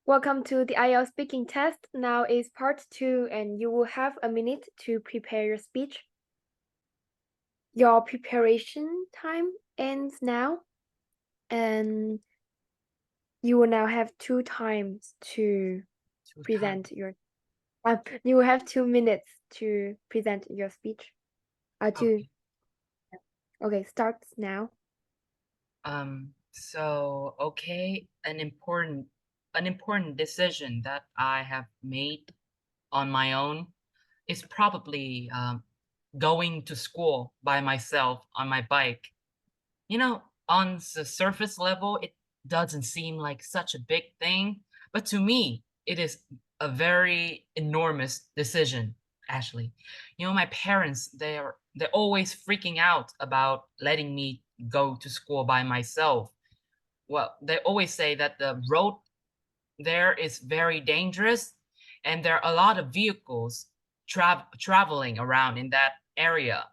Welcome to the IELTS speaking test. Now is part 2 and you will have a minute to prepare your speech. Your preparation time ends now and you will now have 2 times to present your you will have 2 minutes to present your speech. Okay. Okay, starts now. Okay, an important decision that I have made on my own is probably going to school by myself on my bike. You know, on the surface level, it doesn't seem like such a big thing, but to me, it is a very enormous decision, Ashley. You know, my parents, they're always freaking out about letting me go to school by myself. Well, they always say that the road there is very dangerous and there are a lot of vehicles traveling around in that area.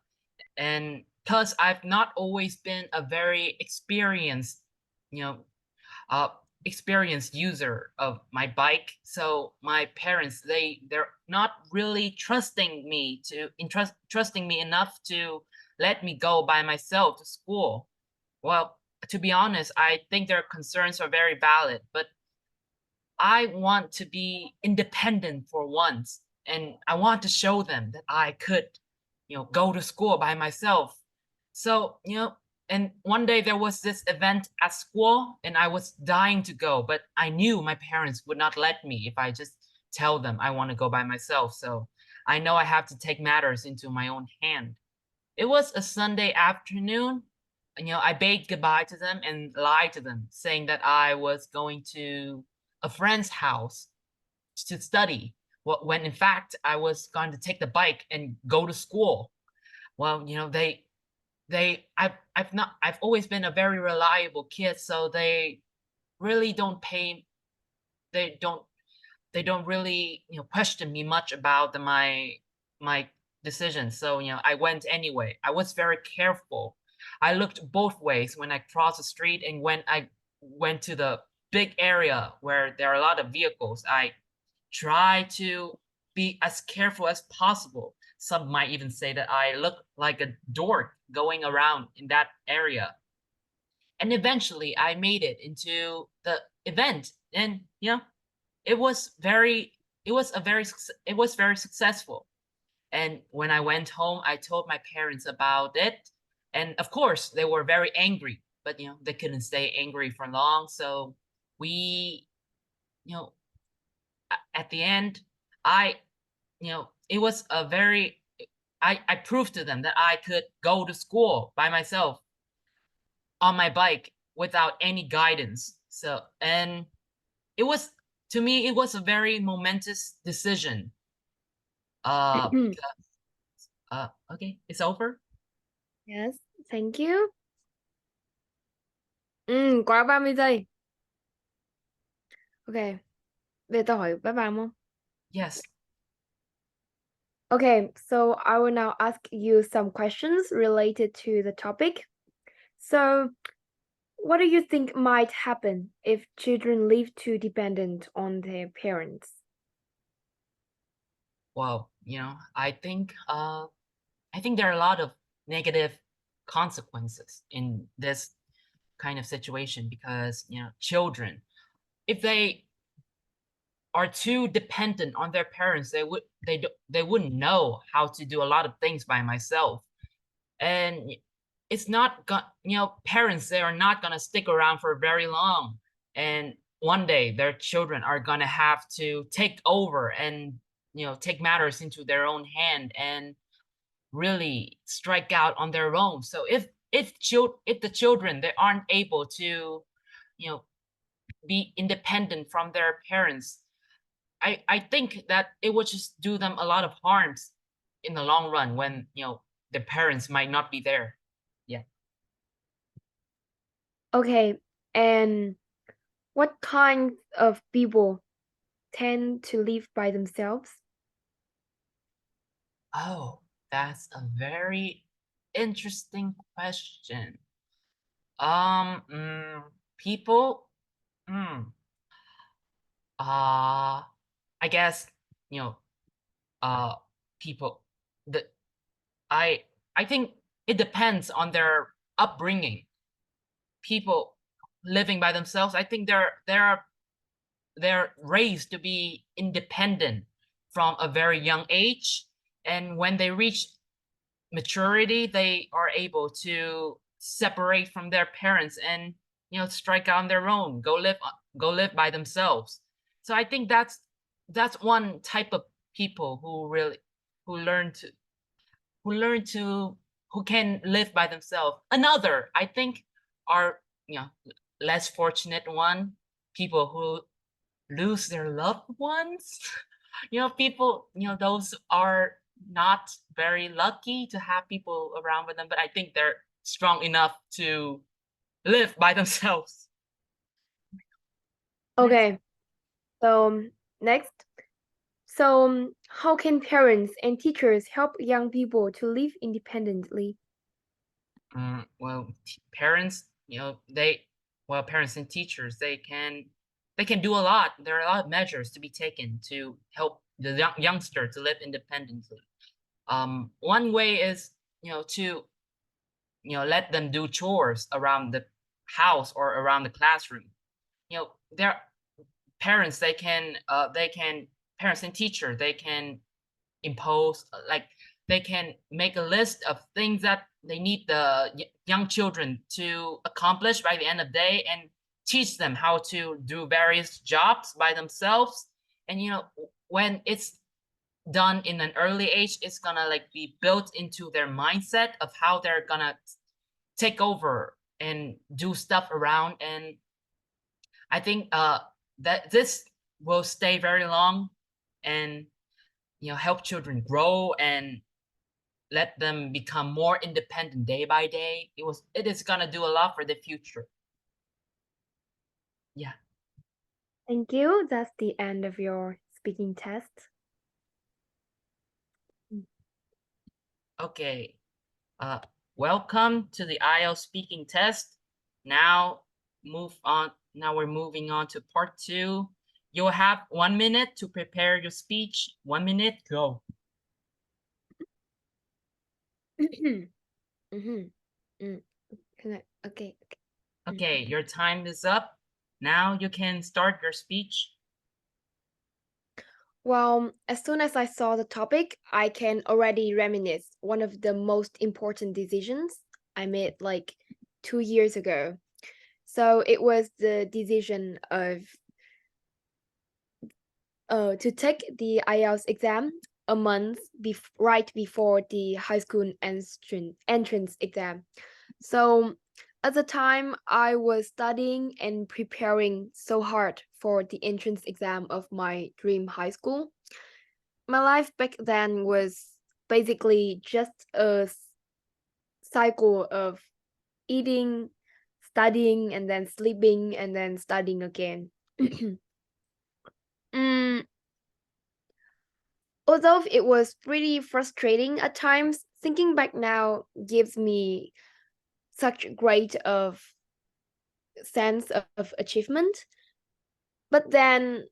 And because I've not always been a very experienced, you know, uh, experienced user of my bike, so my parents they're not really trusting me enough to let me go by myself to school. Well, to be honest, I think their concerns are very valid, but I want to be independent for once, and I want to show them that I could, go to school by myself. So, and one day there was this event at school, and I was dying to go, but I knew my parents would not let me if I just tell them I want to go by myself. So I know I have to take matters into my own hand. It was a Sunday afternoon. I bade goodbye to them and lied to them, saying that I was going to a friend's house to study. When in fact I was going to take the bike and go to school. Well, I've always been a very reliable kid, so they really don't pay. They don't they don't really question me much about my decision. So I went anyway. I was very careful. I looked both ways when I crossed the street, and when I went to the big area where there are a lot of vehicles, I try to be as careful as possible. Some might even say that I look like a dork going around in that area. And eventually I made it into the event, and it was very it was very successful. And when I went home, I told my parents about it, and of course they were very angry, but they couldn't stay angry for long. So we you know at the end, I it was a very I proved to them that I could go to school by myself on my bike without any guidance. So, and it was, to me, it was a very momentous decision. Because, okay, it's over. Yes, thank you. Quá 30 giây. Ok, bây giờ tao hỏi bác bạn không? Yes. Okay, so I will now ask you some questions related to the topic. So, what do you think might happen if children live too dependent on their parents? Well, I think there are a lot of negative consequences in this kind of situation, because children, if they are too dependent on their parents, they wouldn't know how to do a lot of things by myself. And it's not parents, they are not going to stick around for very long, and one day their children are going to have to take over and take matters into their own hand and really strike out on their own. So if the children, they aren't able to you know be independent from their parents, I think that it would just do them a lot of harms in the long run, when the parents might not be there. Yeah. Okay, and what kinds of people tend to live by themselves? Oh, that's a very interesting question. People, hmm, I guess, you know, uh, people the I I think it depends on their upbringing. People living by themselves, I think they're raised to be independent from a very young age, and when they reach maturity, they are able to separate from their parents and strike out on their own, go live by themselves. So I think that's one type of people who really who learn to who learn to who can live by themselves. Another, I think, are less fortunate one, people who lose their loved ones. People, those are not very lucky to have people around with them, but I think they're strong enough to live by themselves. Next. Okay, so next. So, how can parents and teachers help young people to live independently? Well, parents, parents and teachers, they can do a lot. There are a lot of measures to be taken to help the youngster to live independently. One way is to let them do chores around the house or around the classroom. Their parents, they can parents and teacher, they can impose, like, they can make a list of things that they need the young children to accomplish by the end of the day, and teach them how to do various jobs by themselves. And when it's done in an early age, it's gonna like be built into their mindset of how they're gonna take over and do stuff around. And I think that this will stay very long, and help children grow and let them become more independent day by day. It is gonna do a lot for the future. Yeah. Thank you. That's the end of your speaking test. Okay. Uh, Welcome to the IELTS speaking test. Now move on. Now we're moving on to part two. You'll have 1 minute to prepare your speech. 1 minute, go. Mm-hmm. Mm. Okay. Okay, your time is up. Now you can start your speech. Well, as soon as I saw the topic, I can already reminisce one of the most important decisions I made like 2 years ago. So it was the decision of to take the IELTS exam a month right before the high school entrance exam. So at the time, I was studying and preparing so hard for the entrance exam of my dream high school. My life back then was basically just a cycle of eating, studying, and then sleeping, and then studying again. Mm, although it was pretty frustrating at times, thinking back now gives me such great of sense of achievement. But then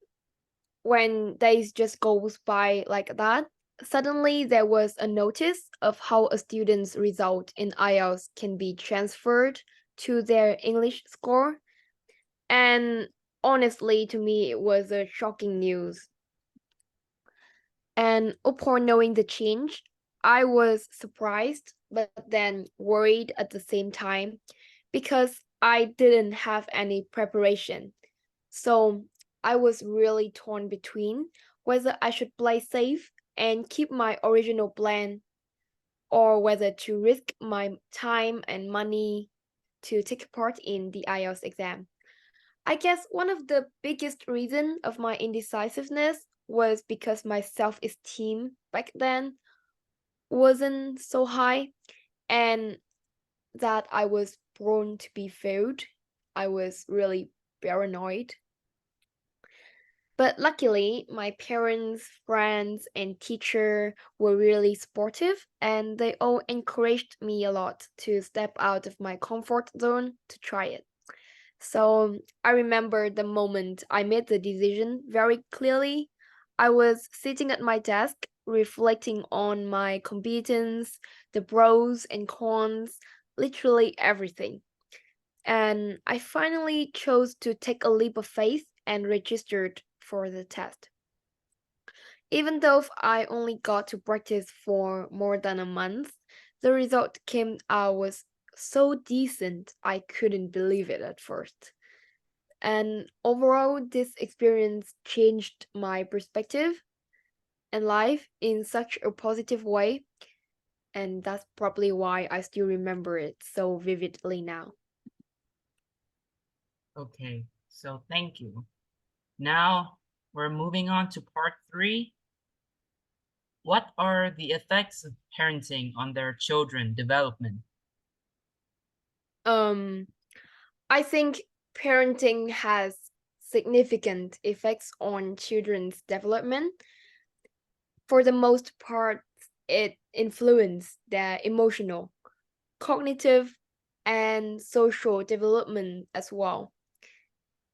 when days just goes by like that, suddenly there was a notice of how a student's result in IELTS can be transferred to their English score. And honestly, to me, it was a shocking news. And upon knowing the change, I was surprised, but then worried at the same time because I didn't have any preparation. So I was really torn between whether I should play safe and keep my original plan or whether to risk my time and money to take part in the IELTS exam. I guess one of the biggest reason of my indecisiveness was because my self-esteem back then wasn't so high and that I was prone to be failed. I was really paranoid. But luckily, my parents, friends, and teacher were really supportive and they all encouraged me a lot to step out of my comfort zone to try it. So I remember the moment I made the decision very clearly. I was sitting at my desk, reflecting on my competence, the pros and cons, literally everything. And I finally chose to take a leap of faith and registered for the test. Even though I only got to practice for more than a month, the result came out was so decent I couldn't believe it at first. And overall, this experience changed my perspective and life in such a positive way. And that's probably why I still remember it so vividly now. Okay, so thank you. Now we're moving on to part 3. What are the effects of parenting on their children development? Um, I think parenting has significant effects on children's development. For the most part, it influences their emotional, cognitive, and social development as well.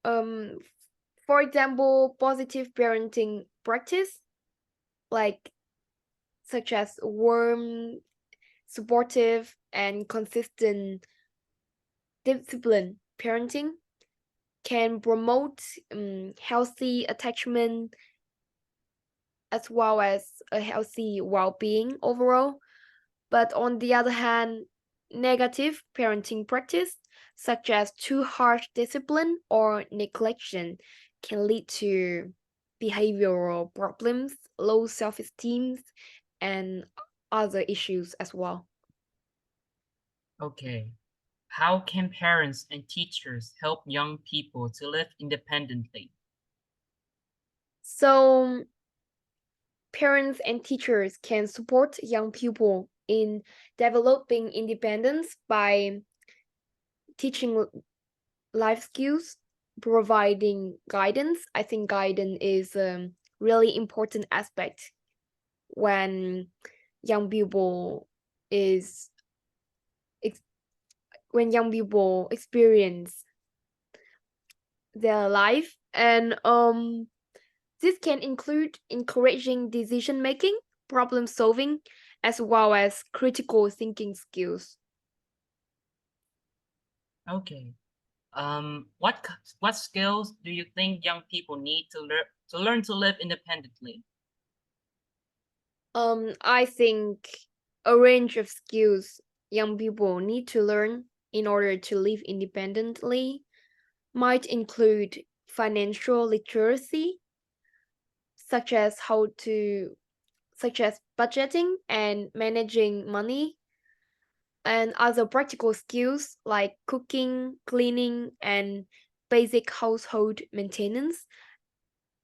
Um, for example, positive parenting practice, like such as warm, supportive, and consistent discipline parenting can promote healthy attachment as well as a healthy well-being overall. But on the other hand, negative parenting practice, such as too harsh discipline or neglection, can lead to behavioral problems, low self-esteem, and other issues as well. Okay, how can parents and teachers help young people to live independently? So, parents and teachers can support young people in developing independence by teaching life skills, providing guidance. I think guidance is a really important aspect when young people is ex- when young people experience their life, and this can include encouraging decision making, problem solving, as well as critical thinking skills. Okay. What skills do you think young people need to learn to live independently? I think a range of skills young people need to learn in order to live independently might include financial literacy, such as such as budgeting and managing money, and other practical skills like cooking, cleaning, and basic household maintenance.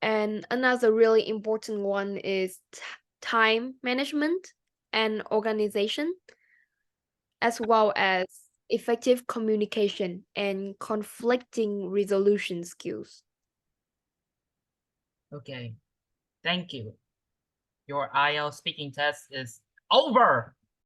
And another really important one is time management and organization, as well as effective communication and conflicting resolution skills. Okay, thank you. Your IELTS speaking test is over.